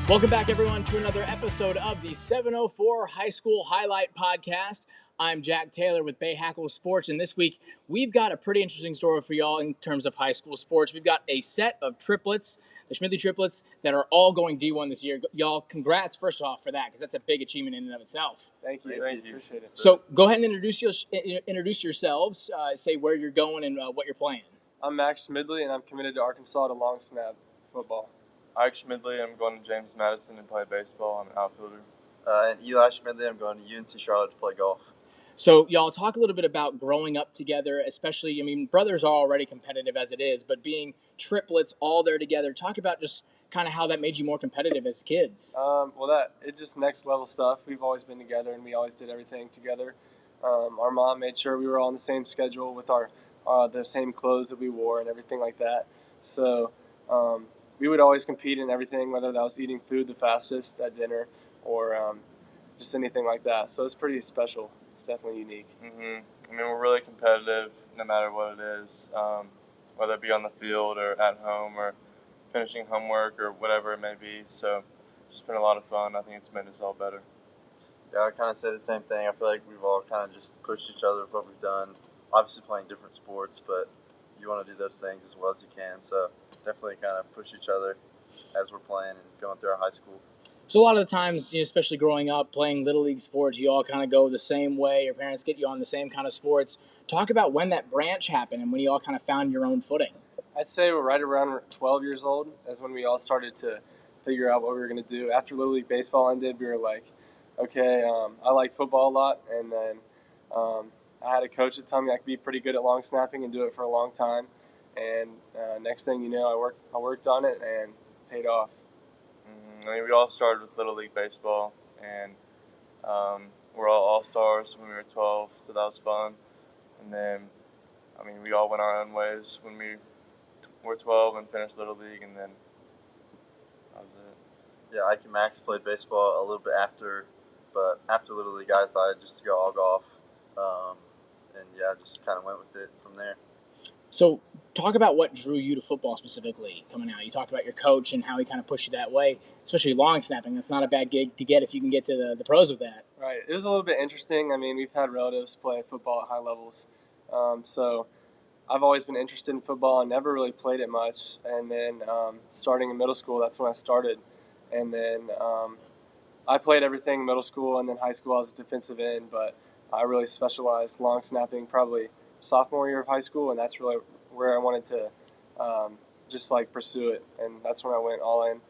Welcome back, everyone, to another episode of the 704 High School Highlight Podcast. I'm Jack Taylor with Bay Hackle Sports, and this week we've got a pretty interesting story for y'all in terms of high school sports. We've got a set of triplets, the Schmidly Triplets, that are all going D1 this year. Y'all, congrats, first off, for that, because that's a big achievement in and of itself. Thank you. Appreciate it. So go ahead and introduce yourselves, say where you're going and what you're playing. I'm Max Schmidly, and I'm committed to Arkansas to long snap football. Ike Schmidly, I'm going to James Madison and play baseball. I'm an outfielder. And Eli Schmidly, I'm going to UNC Charlotte to play golf. So, y'all, talk a little bit about growing up together, especially, I mean, brothers are already competitive as it is, but being triplets all there together, talk about just kind of how that made you more competitive as kids. It's just next level stuff. We've always been together, and we always did everything together. Our mom made sure we were all on the same schedule with the same clothes that we wore and everything like that. So we would always compete in everything, whether that was eating food the fastest at dinner or just anything like that. So it's pretty special. It's definitely unique. I mean, we're really competitive no matter what it is, whether it be on the field or at home or finishing homework or whatever it may be. So it's just been a lot of fun. I think it's made us all better. Yeah, I kind of say the same thing. I feel like we've all kind of just pushed each other with what we've done. Obviously playing different sports, but you want to do those things as well as you can. So definitely kind of push each other as we're playing and going through our high school. So a lot of the times, especially growing up, playing Little League sports, you all kind of go the same way. Your parents get you on the same kind of sports. Talk about when that branch happened and when you all kind of found your own footing. I'd say we're right around 12 years old is when we all started to figure out what we were going to do. After Little League baseball ended, we were like, okay, I like football a lot. And then I had a coach that told me I could be pretty good at long snapping and do it for a long time. And next thing you know, I worked on it and paid off. I mean, we all started with Little League baseball, and we're all all-stars when we were 12, so that was fun. And then, I mean, we all went our own ways when we were 12 and finished Little League, and then that was it. Yeah, Ike and Max played baseball a little bit after, but after Little League, I decided just to go all golf. And yeah, just kind of went with it from there. So talk about what drew you to football specifically coming out. You talked about your coach and how he kind of pushed you that way, especially long snapping. That's not a bad gig to get if you can get to the pros with that. Right. It was a little bit interesting. I mean, we've had relatives play football at high levels. So I've always been interested in football and never really played it much. And then starting in middle school, that's when I started. And then I played everything in middle school, and then high school I was a defensive end, but I really specialized long snapping probably sophomore year of high school, and that's really where I wanted to just like pursue it, and that's when I went all in,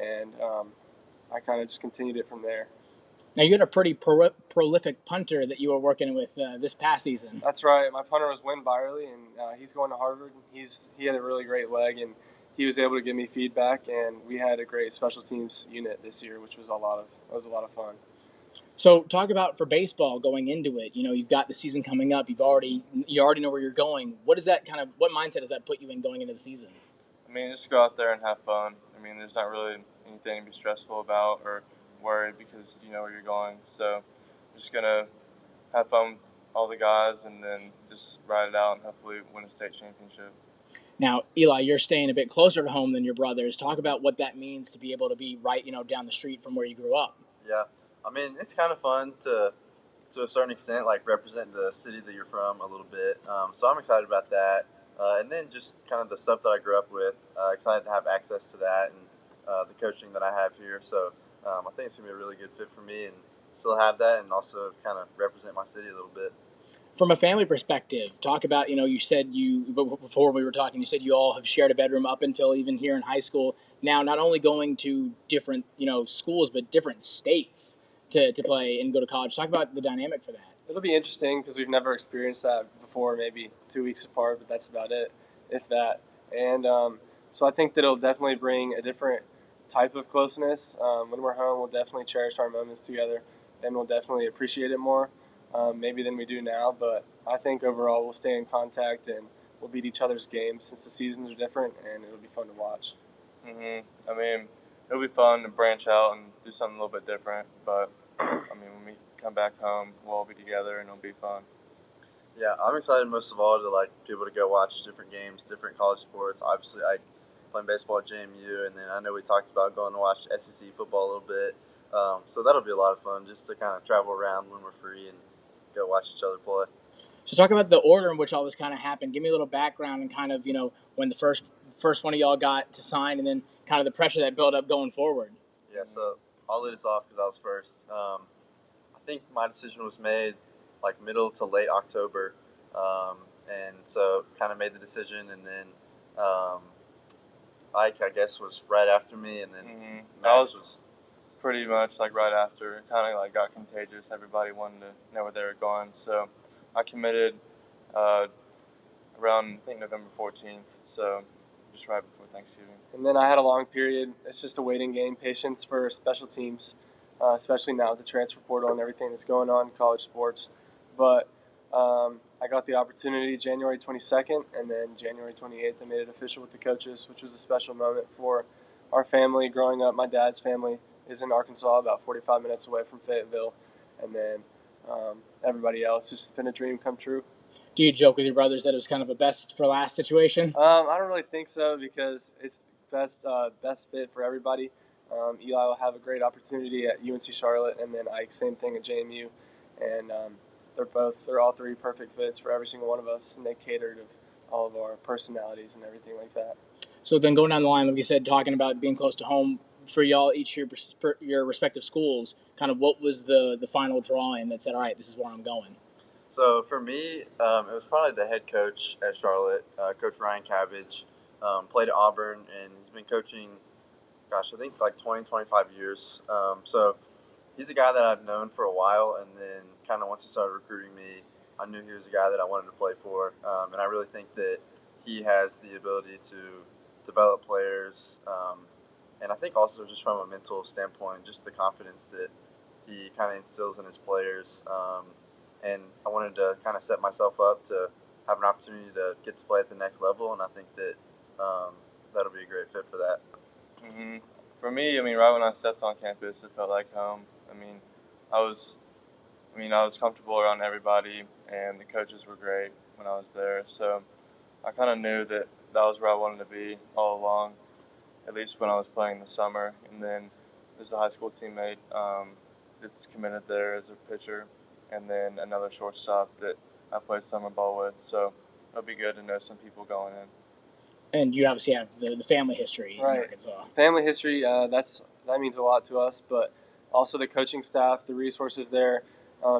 and I kind of just continued it from there. Now you had a pretty prolific punter that you were working with this past season. That's right. My punter was Win Byerly, and he's going to Harvard. He had a really great leg, and he was able to give me feedback, and we had a great special teams unit this year, which was a lot of fun. So talk about for baseball going into it. You know, you've got the season coming up. You already know where you're going. What mindset does that put you in going into the season? I mean, just go out there and have fun. I mean, there's not really anything to be stressful about or worried because you know where you're going. So I'm just gonna have fun with all the guys and then just ride it out and hopefully win a state championship. Now, Eli, you're staying a bit closer to home than your brothers. Talk about what that means to be able to be right, down the street from where you grew up. Yeah, I mean, it's kind of fun to a certain extent, like represent the city that you're from a little bit. So I'm excited about that. And then just kind of the stuff that I grew up with, excited to have access to that and the coaching that I have here. So I think it's going to be a really good fit for me and still have that and also kind of represent my city a little bit. From a family perspective, talk about, you said before we were talking, you said you all have shared a bedroom up until even here in high school. Now, not only going to different, schools, but different states to play and go to college. Talk about the dynamic for that. It'll be interesting because we've never experienced that before, maybe 2 weeks apart, but that's about it, if that. And so I think that it'll definitely bring a different type of closeness. When we're home, we'll definitely cherish our moments together, and we'll definitely appreciate it more, maybe than we do now. But I think overall we'll stay in contact and we'll beat each other's games since the seasons are different, and it'll be fun to watch. I mean, it'll be fun to branch out and do something a little bit different, but I mean, when we come back home, we'll all be together and it'll be fun. Yeah, I'm excited most of all to be able to go watch different games, different college sports. Obviously, playing baseball at JMU, and then I know we talked about going to watch SEC football a little bit. So that'll be a lot of fun just to kind of travel around when we're free and go watch each other play. So talk about the order in which all this kind of happened. Give me a little background and kind of, when the first one of y'all got to sign, and then kind of the pressure that built up going forward. Yeah, so I'll lead us off because I was first. I think my decision was made like middle to late October, and so kind of made the decision, and then Ike, I guess, was right after me, and then Max was pretty much like right after. It kind of like got contagious. Everybody wanted to know where they were going, so I committed around, I think, November 14th, so just right before Thanksgiving. And then I had a long period. It's just a waiting game, patience for special teams, especially now with the transfer portal and everything that's going on in college sports. But I got the opportunity January 22nd, and then January 28th I made it official with the coaches, which was a special moment for our family growing up. My dad's family is in Arkansas, about 45 minutes away from Fayetteville, and then everybody else. It's just been a dream come true. Do you joke with your brothers that it was kind of a best for last situation? I don't really think so because it's best fit for everybody. Eli will have a great opportunity at UNC Charlotte, and then Ike, same thing at JMU, and they're all three perfect fits for every single one of us, and they catered of all of our personalities and everything like that. So then going down the line, like you said, talking about being close to home for y'all, each your respective schools, kind of what was the final draw-in that said, all right, this is where I'm going? So for me, it was probably the head coach at Charlotte, Coach Ryan Cabbage. Played at Auburn, and he's been coaching, I think like 20, 25 years. So he's a guy that I've known for a while, and then kind of once he started recruiting me, I knew he was a guy that I wanted to play for. And I really think that he has the ability to develop players, and I think also just from a mental standpoint, just the confidence that he kind of instills in his players. And I wanted to kind of set myself up to have an opportunity to get to play at the next level, and I think that that'll be a great fit for that. Mm-hmm. For me, right when I stepped on campus, it felt like home. I was comfortable around everybody, and the coaches were great when I was there. So I kind of knew that was where I wanted to be all along, at least when I was playing the summer. And then there's a high school teammate that's committed there as a pitcher, and then another shortstop that I played summer ball with. So it'll be good to know some people going in. And you obviously have the family history in Arkansas. Family history, that means a lot to us, but also the coaching staff, the resources there,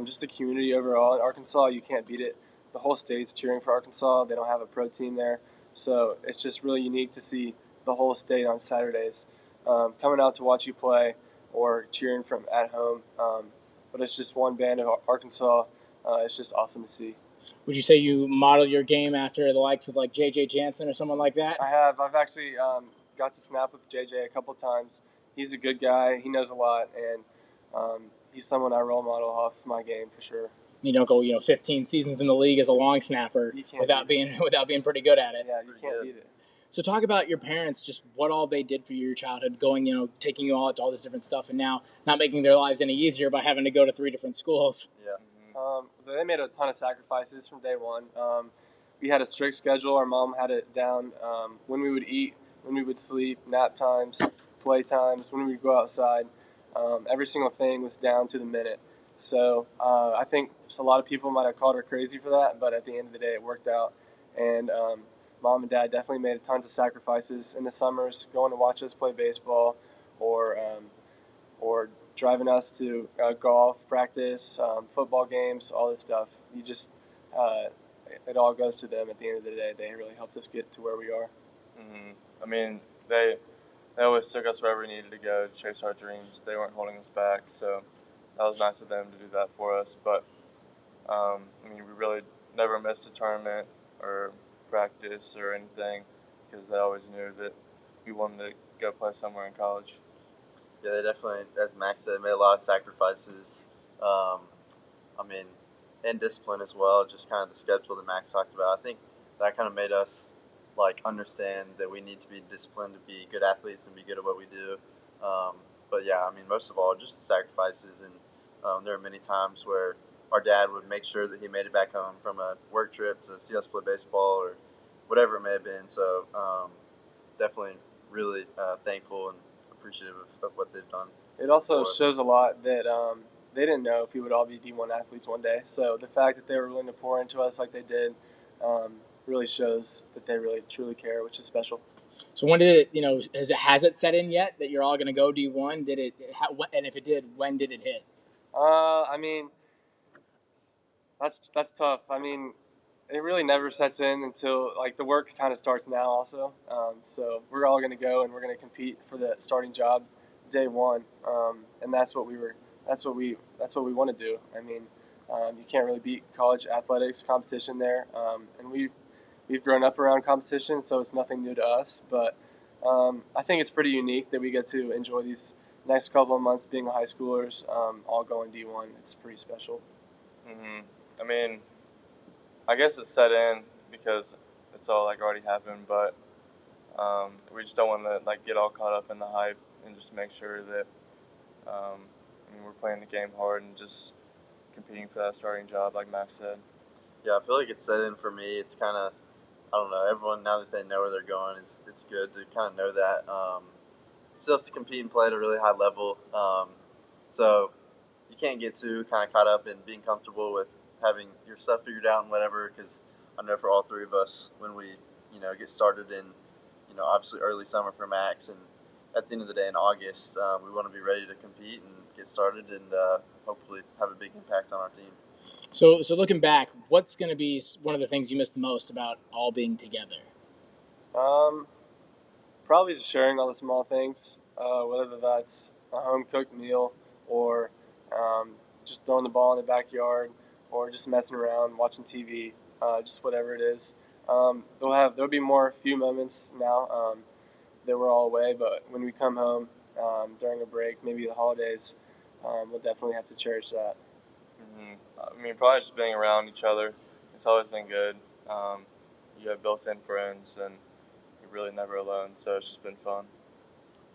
just the community overall in Arkansas, you can't beat it. The whole state's cheering for Arkansas. They don't have a pro team there, so it's just really unique to see the whole state on Saturdays coming out to watch you play or cheering from at home. But it's just one band of Arkansas. It's just awesome to see. Would you say you model your game after the likes of like J.J. Jansen or someone like that? I have. I've actually got to snap with J.J. a couple times. He's a good guy. He knows a lot, and he's someone I role model off my game for sure. You don't go, 15 seasons in the league as a long snapper without being pretty good at it. Yeah, you can't beat it. So talk about your parents, just what all they did for your childhood, going, taking you all to all this different stuff, and now not making their lives any easier by having to go to 3 different schools. Yeah. They made a ton of sacrifices from day one. We had a strict schedule. Our mom had it down when we would eat, when we would sleep, nap times, play times, when we would go outside. Every single thing was down to the minute. So I think just a lot of people might have called her crazy for that, but at the end of the day, it worked out. And Mom and Dad definitely made tons of sacrifices in the summers, going to watch us play baseball, or driving us to golf practice, football games, all this stuff. It all goes to them at the end of the day. They really helped us get to where we are. Mm-hmm. They always took us wherever we needed to go to chase our dreams. They weren't holding us back, so that was nice of them to do that for us. But we really never missed a tournament or practice or anything because they always knew that we wanted to go play somewhere in college. Yeah, they definitely, as Max said, made a lot of sacrifices. And discipline as well, just kind of the schedule that Max talked about. I think that kind of made us understand that we need to be disciplined to be good athletes and be good at what we do. But yeah, most of all, just the sacrifices. And there are many times where our dad would make sure that he made it back home from a work trip to see us play baseball or whatever it may have been. So definitely really thankful and appreciative of what they've done. It also shows a lot that they didn't know if we would all be D1 athletes one day. So the fact that they were willing to pour into us like they did really shows that they really truly care, which is special. So when did it, has it set in yet that you're all going to go D1? Did it, and if it did, when did it hit? I mean, that's tough. I mean, it really never sets in until like the work kind of starts now also. So we're all going to go and we're going to compete for the starting job day one, and that's what we want to do. I mean, you can't really beat college athletics competition there, and we've grown up around competition, so it's nothing new to us. But I think it's pretty unique that we get to enjoy these next couple of months being high schoolers, all going D1. It's pretty special. I mean, I guess it's set in because it's all like already happened, but we just don't want to like get all caught up in the hype and just make sure that we're playing the game hard and just competing for that starting job, like Max said. Yeah, I feel like it's set in for me. It's kind of, I don't know, everyone now that they know where they're going, it's good to kind of know that. Still have to compete and play at a really high level, so you can't get too kind of caught up in being comfortable with having your stuff figured out and whatever, because I know for all three of us, when we get started in obviously early summer for Max, and at the end of the day in August, we want to be ready to compete and get started and hopefully have a big impact on our team. So looking back, what's going to be one of the things you miss the most about all being together? Probably just sharing all the small things, whether that's a home cooked meal or just throwing the ball in the backyard or just messing around, watching TV, just whatever it is. There'll be few moments now that we're all away, but when we come home during a break, maybe the holidays, we'll definitely have to cherish that. I mean, probably just being around each other. It's always been good. You have built-in friends, and you're really never alone, so it's just been fun.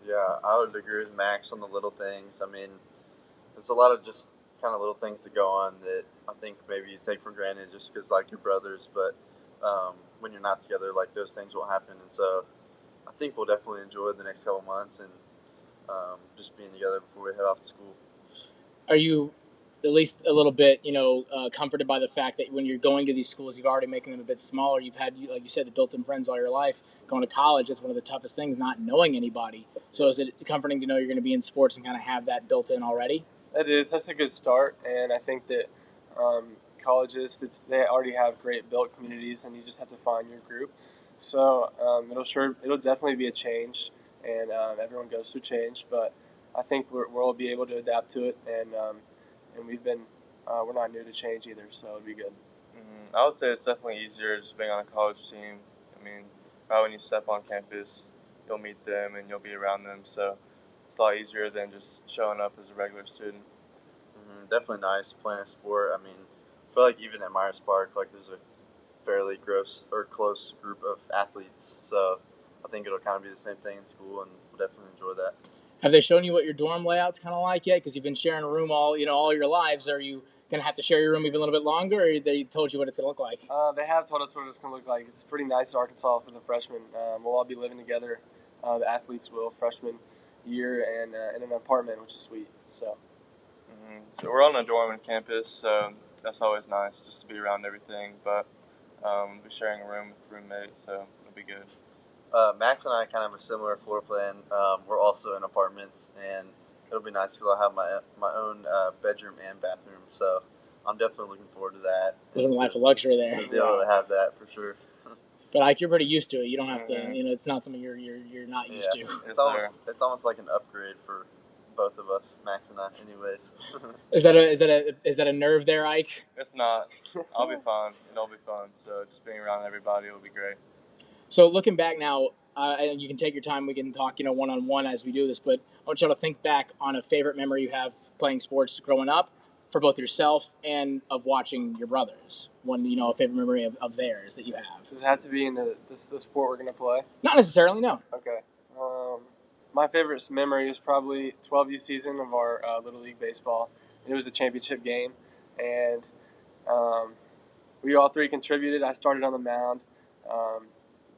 Yeah, I would agree with Max on the little things. I mean, there's a lot of just kind of little things that go on that I think maybe you take for granted just because, like, you're brothers, but when you're not together, like, those things won't happen. And so I think we'll definitely enjoy the next couple months and just being together before we head off to school. Are you at least a little bit, comforted by the fact that when you're going to these schools, you've already making them a bit smaller. You've had, like you said, the built-in friends all your life. Going to college, it's one of the toughest things, not knowing anybody. So is it comforting to know you're going to be in sports and kind of have that built in already? It is. That's a good start, and I think that colleges, they already have great built communities, and you just have to find your group. So it'll definitely be a change, and everyone goes through change, but I think we'll be able to adapt to it, and we're not new to change either, so it'll be good. I would say it's definitely easier just being on a college team. I mean, right when you step on campus, you'll meet them and you'll be around them, so it's a lot easier than just showing up as a regular student. Definitely nice playing a sport. I mean, I feel like even at Myers Park, like there's a fairly close group of athletes, so I think it'll kind of be the same thing in school, and we'll definitely enjoy that. Have they shown you what your dorm layout's kind of like yet? Because you've been sharing a room all your lives. Are you going to have to share your room even a little bit longer, or they told you what it's going to look like? They have told us what it's going to look like. It's pretty nice in Arkansas for the freshmen. We'll all be living together. The athletes will freshman year and in an apartment, which is sweet. So we're on a dorm on campus, so that's always nice just to be around everything. But we'll be sharing a room with roommates, so it'll be good. Max and I kind of have a similar floor plan. We're also in apartments, and it'll be nice because I'll have my own bedroom and bathroom. So I'm definitely looking forward to that. Living a life of luxury there. To be able to have that for sure. But like, you're pretty used to it. You don't have to. It's not something you're not used to. It's almost like an upgrade for both of us, Max and I. Anyways. Is that a nerve there, Ike? It's not. I'll be fine. It'll be fun. So just being around everybody will be great. So looking back now, and you can take your time. We can talk, one-on-one as we do this. But I want you to think back on a favorite memory you have playing sports growing up, for both yourself and of watching your brothers. One, a favorite memory of theirs that you have. Does it have to be in the sport we're going to play? Not necessarily, no. Okay. My favorite memory is probably 12U season of our Little League baseball. It was a championship game, and we all three contributed. I started on the mound.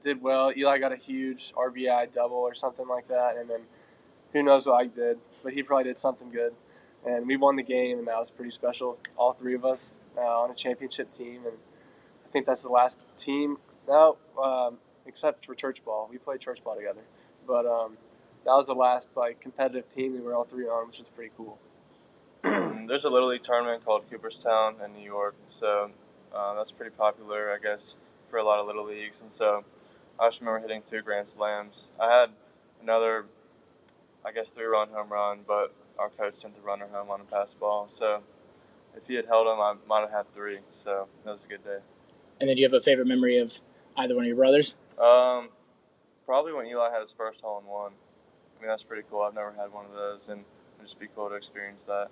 did well. Eli got a huge RBI double or something like that, and then who knows what I did, but he probably did something good. And we won the game, and that was pretty special. All three of us on a championship team, and I think that's the last team now, except for church ball. We played church ball together, but that was the last like competitive team we were all three on, which is pretty cool. There's a Little League tournament called Cooperstown in New York, so that's pretty popular, I guess, for a lot of Little Leagues. And so I just remember hitting 2 grand slams. I had another, I guess, 3-run home run, but our coach sent the runner home on a pass ball. So if he had held him, I might have had 3. So that was a good day. And then do you have a favorite memory of either one of your brothers? Probably when Eli had his first hole-in-one. I mean, that's pretty cool. I've never had one of those, and it'd just be cool to experience that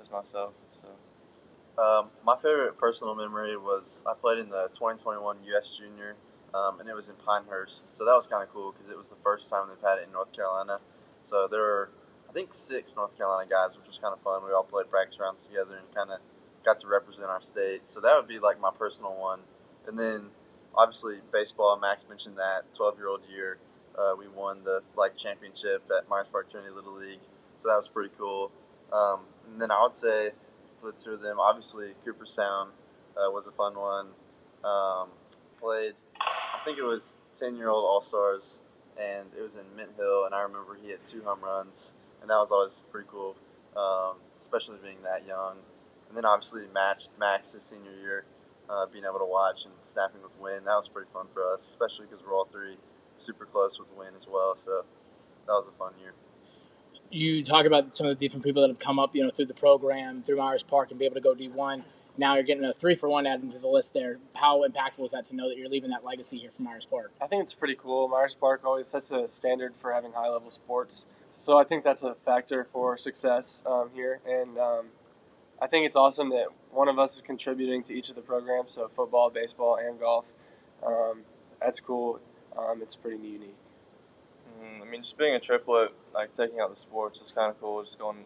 as myself. So. My favorite personal memory was I played in the 2021 U.S. Junior, and it was in Pinehurst. So that was kind of cool because it was the first time they've had it in North Carolina. So there were, I think, 6 North Carolina guys, which was kind of fun. We all played practice rounds together and kind of got to represent our state. So that would be like my personal one. And then obviously baseball. Max mentioned that 12-year-old year we won the championship at Myers Park Trinity Little League. So that was pretty cool. And then I would say for the 2 of them, obviously Cooperstown was a fun one. Played, I think it was 10-year-old All-Stars, and it was in Mint Hill, and I remember he hit 2 home runs, and that was always pretty cool, especially being that young. And then obviously Max his senior year, being able to watch and snapping with Win, that was pretty fun for us, especially because we're all 3 super close with Win as well, so that was a fun year. You talk about some of the different people that have come up, through the program, through Myers Park, and be able to go D1. Now you're getting a 3-for-1 added to the list there. How impactful is that to know that you're leaving that legacy here from Myers Park? I think it's pretty cool. Myers Park always sets a standard for having high-level sports, so I think that's a factor for success here. And I think it's awesome that one of us is contributing to each of the programs, so football, baseball, and golf. That's cool. It's pretty unique. I mean, just being a triplet, like taking out the sports, is kind of cool. Just going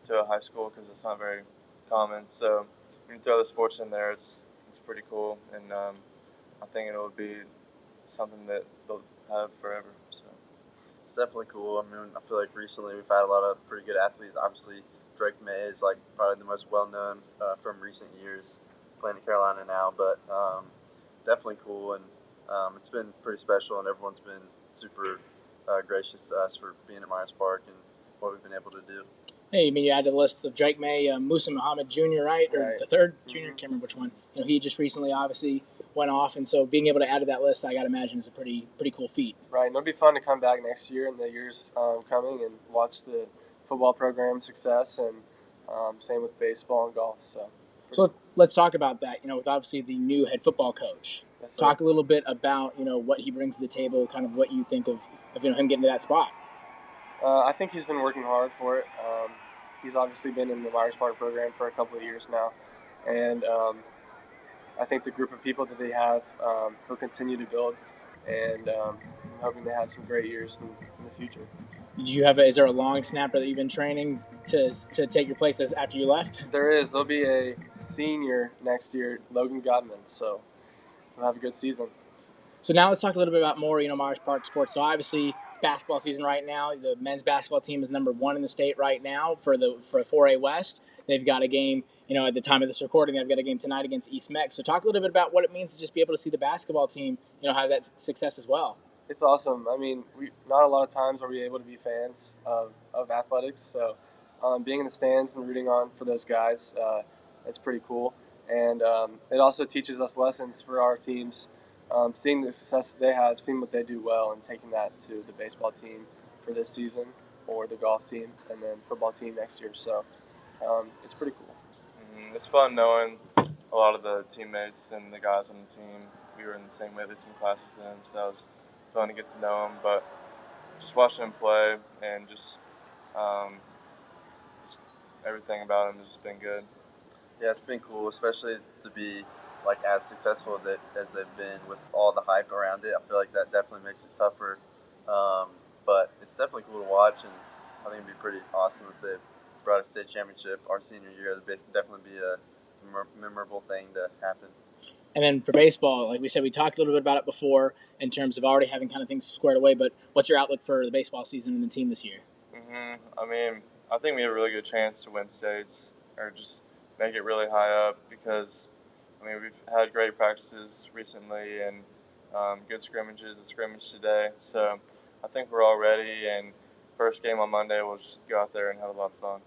to a high school because it's not very common. So when you throw the sports in there, it's pretty cool, and I think it will be something that they'll have forever. So it's definitely cool. I mean, I feel like recently we've had a lot of pretty good athletes. Obviously, Drake May is probably the most well-known from recent years, playing in Carolina now. But definitely cool, and it's been pretty special, and everyone's been super gracious to us for being at Myers Park and what we've been able to do. Hey, you mean you added to the list of Drake May, Musa Muhammad Jr., right? Or Right. the third junior? Can't remember which one. He just recently obviously went off, and so being able to add to that list, I got to imagine, is a pretty cool feat. Right, and it'll be fun to come back next year and the years coming and watch the football program success, and same with baseball and golf. So let's talk about that. With obviously the new head football coach. Yes, sir. Talk a little bit about what he brings to the table, kind of what you think of him getting to that spot. I think he's been working hard for it. He's obviously been in the Myers Park program for a couple of years now, and I think the group of people that they have will continue to build, and I'm hoping to have some great years in the future. Is there a long snapper that you've been training to take your place after you left? There is. There'll be a senior next year, Logan Godman, so we'll have a good season. So now let's talk a little bit about more, Myers Park sports. So obviously it's basketball season right now. The men's basketball team is number 1 in the state right now for 4A West. They've got a game, at the time of this recording, they've got a game tonight against East Mex. So talk a little bit about what it means to just be able to see the basketball team, have that success as well. It's awesome. I mean, not a lot of times are we able to be fans of athletics. So being in the stands and rooting on for those guys, it's pretty cool. And it also teaches us lessons for our teams. Seeing the success they have, seeing what they do well, and taking that to the baseball team for this season, or the golf team, and then football team next year. So it's pretty cool. It's fun knowing a lot of the teammates and the guys on the team. We were in the same weightlifting class as them, so that was fun to get to know them. But just watching them play and just everything about them has just been good. Yeah, it's been cool, especially to be as successful as they've been with all the hype around it. I feel like that definitely makes it tougher, but it's definitely cool to watch, and I think it'd be pretty awesome if they brought a state championship our senior year. It'd definitely be a memorable thing to happen. And then for baseball, like we said, we talked a little bit about it before in terms of already having kind of things squared away. But what's your outlook for the baseball season and the team this year? I mean, I think we have a really good chance to win states or just make it really high up because, I mean, we've had great practices recently and good scrimmages, a scrimmage today. So I think we're all ready, and first game on Monday, we'll just go out there and have a lot of fun.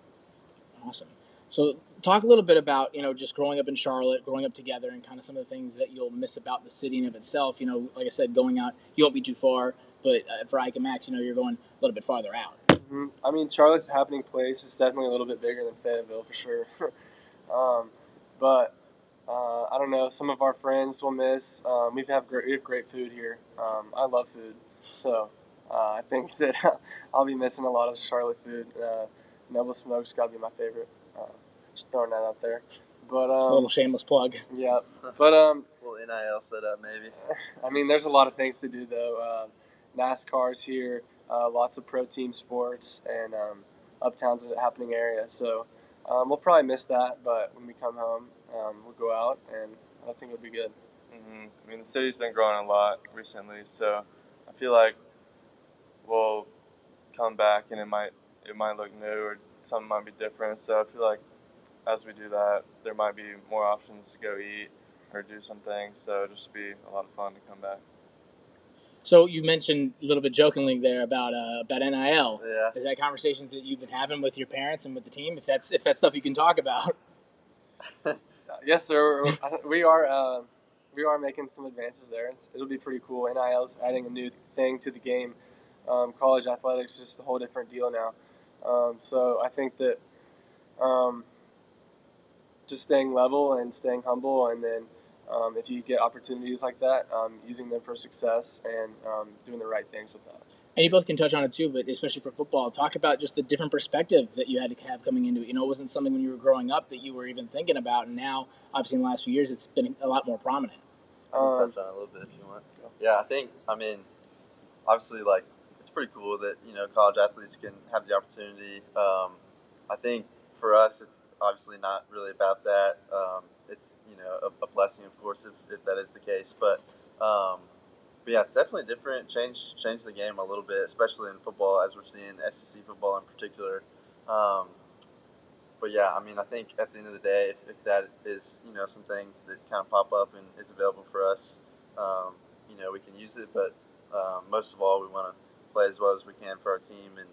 Awesome. So talk a little bit about, just growing up in Charlotte, growing up together, and kind of some of the things that you'll miss about the city in of itself. Like I said, going out, you won't be too far, but for Ike and Max, you're going a little bit farther out. I mean, Charlotte's a happening place. It's definitely a little bit bigger than Fayetteville for sure. But I don't know. Some of our friends will miss. We have great food here. I love food, so I think that I'll be missing a lot of Charlotte food. Noble Smoke's got to be my favorite. Just throwing that out there. But A little shameless plug. yeah. But Little NIL setup maybe. I mean, there's a lot of things to do though. NASCAR's here. Lots of pro team sports, and Uptown's a happening area. So we'll probably miss that, but when we come home, we'll go out, and I think it'll be good. I mean, the city's been growing a lot recently, so I feel like we'll come back and it might look new or something might be different. So I feel like as we do that, there might be more options to go eat or do some things. So it'll just be a lot of fun to come back. So you mentioned a little bit jokingly there about NIL. Yeah. Is that conversations that you've been having with your parents and with the team? If that's stuff you can talk about. Yes, sir. We are making some advances there. It'll be pretty cool. NIL's adding a new thing to the game. College athletics is just a whole different deal now. So I think that just staying level and staying humble, and then if you get opportunities like that, using them for success and doing the right things with that. And you both can touch on it too, but especially for football, talk about just the different perspective that you had to have coming into it. It wasn't something when you were growing up that you were even thinking about, and now, obviously, in the last few years, it's been a lot more prominent. Touch on it a little bit if you want. Yeah, I mean, obviously, it's pretty cool that college athletes can have the opportunity. I think for us, it's obviously not really about that. It's a blessing, of course, if that is the case, but yeah, it's definitely different. Change the game a little bit, especially in football, as we're seeing SEC football in particular. But yeah, I mean, I think at the end of the day, if that is some things that kind of pop up and is available for us, we can use it. But most of all, we want to play as well as we can for our team, and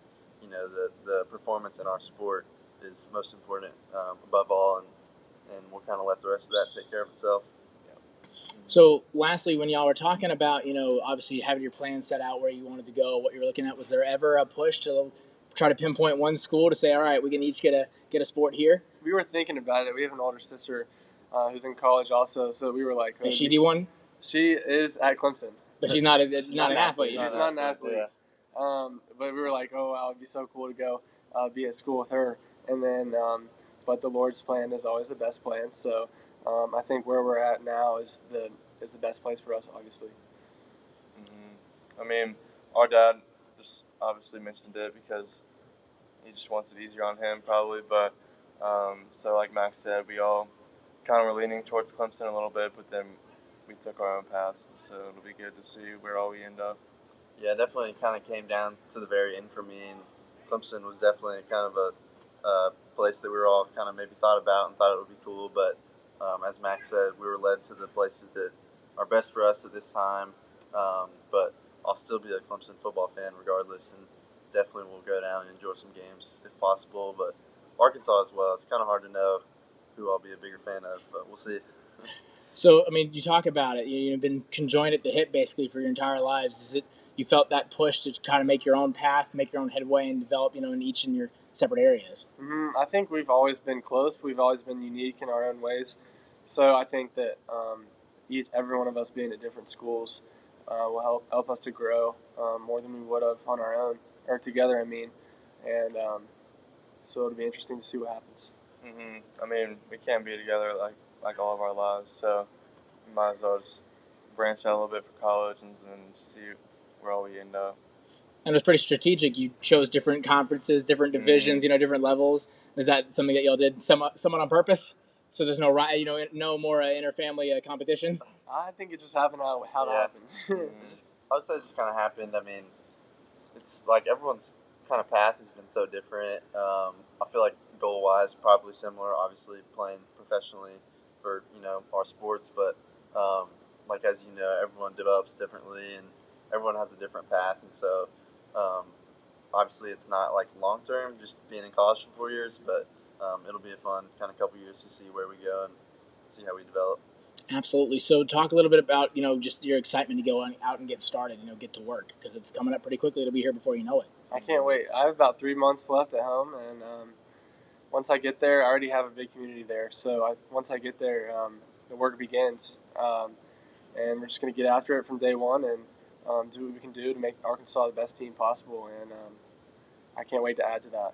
the performance in our sport is most important above all, and we'll kind of let the rest of that take care of itself. So, lastly, when y'all were talking about, obviously having your plan set out where you wanted to go, what you were looking at, was there ever a push to try to pinpoint one school to say, all right, we can each get a sport here? We were thinking about it. We have an older sister who's in college also, so we were like, Is she D1? She is at Clemson. But she's not an athlete. She's not an athlete. Yeah. But we were like, oh, wow, it'd be so cool to go be at school with her. And then, but the Lord's plan is always the best plan. So I think where we're at now is the best place for us, obviously. I mean, our dad just obviously mentioned it because he just wants it easier on him, probably. But so, like Max said, we all kind of were leaning towards Clemson a little bit, but then we took our own paths. So it'll be good to see where all we end up. Yeah, definitely kind of came down to the very end for me, and Clemson was definitely kind of a place that we were all kind of maybe thought about and thought it would be cool. But as Max said, we were led to the places that are best for us at this time. But I'll still be a Clemson football fan regardless, and definitely will go down and enjoy some games if possible. But Arkansas as well. It's kind of hard to know who I'll be a bigger fan of, but we'll see. So, I mean, you talk about it. You've been conjoined at the hip basically for your entire lives. Is it you felt that push to kind of make your own path, make your own headway, and develop, in each in your separate areas? I think we've always been close. We've always been unique in our own ways. So I think that every one of us being at different schools will help us to grow more than we would have on our own, or together, I mean. And so it'll be interesting to see what happens. I mean, we can't be together like all of our lives, so we might as well just branch out a little bit for college and then just see where all we end up. And it was pretty strategic. You chose different conferences, different divisions, different levels. Is that something that y'all did somewhat on purpose? So there's no no more inter-family competition. I think it just happened how it happened. I would say it just kind of happened. I mean, it's like everyone's kind of path has been so different. I feel like goal-wise, probably similar. Obviously, playing professionally for our sports, but like as you know, everyone develops differently, and everyone has a different path, and so obviously it's not like long-term, just being in college for 4 years, but it'll be a fun kind of couple years to see where we go and see how we develop. Absolutely. So talk a little bit about, just your excitement to go out and get started, get to work, because it's coming up pretty quickly. It'll be here before you know it. I can't wait. I have about 3 months left at home, and once I get there, I already have a big community there. So once I get there, the work begins, and we're just going to get after it from day one and do what we can do to make Arkansas the best team possible. And I can't wait to add to that.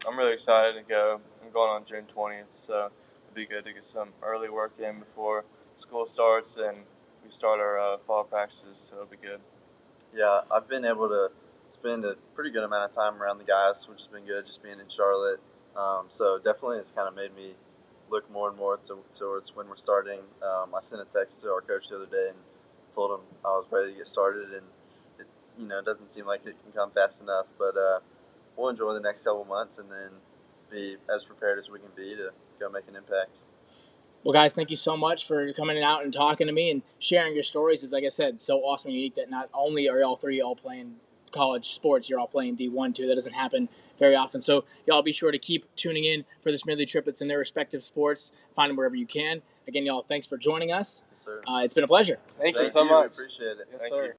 I'm really excited to go. I'm going on June 20th, so it'd be good to get some early work in before school starts and we start our fall practices, so it'll be good. Yeah, I've been able to spend a pretty good amount of time around the guys, which has been good, just being in Charlotte. So definitely it's kind of made me look more and more towards when we're starting. I sent a text to our coach the other day and told him I was ready to get started, and it doesn't seem like it can come fast enough, but we'll enjoy the next couple months and then be as prepared as we can be to go make an impact. Well, guys, thank you so much for coming out and talking to me and sharing your stories. It's, like I said, so awesome and unique that not only are y'all three all playing college sports, you're all playing D1 too. That doesn't happen very often. So y'all be sure to keep tuning in for the Schmidly Triplets in their respective sports. Find them wherever you can. Again, y'all, thanks for joining us. Yes, sir. It's been a pleasure. Thank you so much. We appreciate it. Yes, sir.